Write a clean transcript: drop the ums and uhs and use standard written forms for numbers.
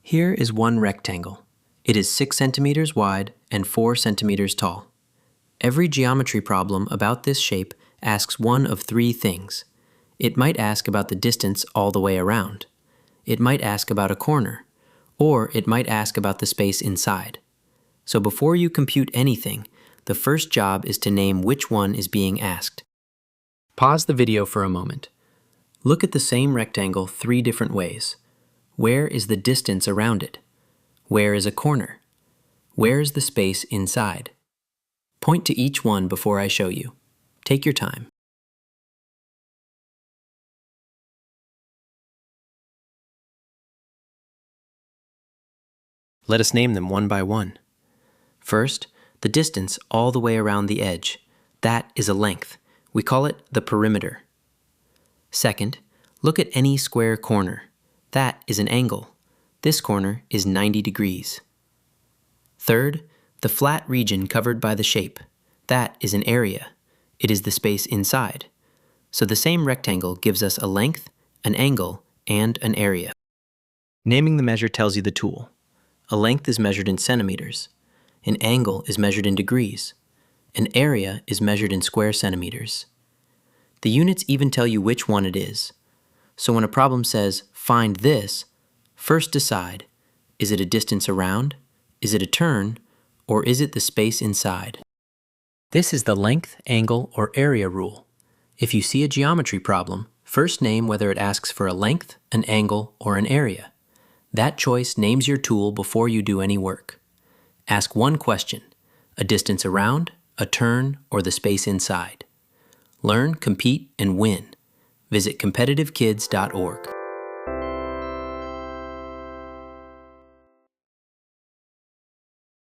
Here is one rectangle. It is 6 centimeters wide and 4 centimeters tall. Every geometry problem about this shape asks one of three things. It might ask about the distance all the way around. It might ask about a corner. Or it might ask about the space inside. So before you compute anything, the first job is to name which one is being asked. Pause the video for a moment. Look at the same rectangle three different ways. Where is the distance around it? Where is a corner? Where is the space inside? Point to each one before I show you. Take your time. Let us name them one by one. First, the distance all the way around the edge. That is a length. We call it the perimeter. Second, look at any square corner. That is an angle. This corner is 90 degrees. Third, the flat region covered by the shape. That is an area. It is the space inside. So the same rectangle gives us a length, an angle, and an area. Naming the measure tells you the tool. A length is measured in centimeters. An angle is measured in degrees. An area is measured in square centimeters. The units even tell you which one it is. So when a problem says, find this, first decide, is it a distance around, is it a turn, or is it the space inside? This is the length, angle, or area rule. If you see a geometry problem, first name whether it asks for a length, an angle, or an area. That choice names your tool before you do any work. Ask one question, a distance around, a turn, or the space inside. Learn, compete, and win. Visit competitivekids.org.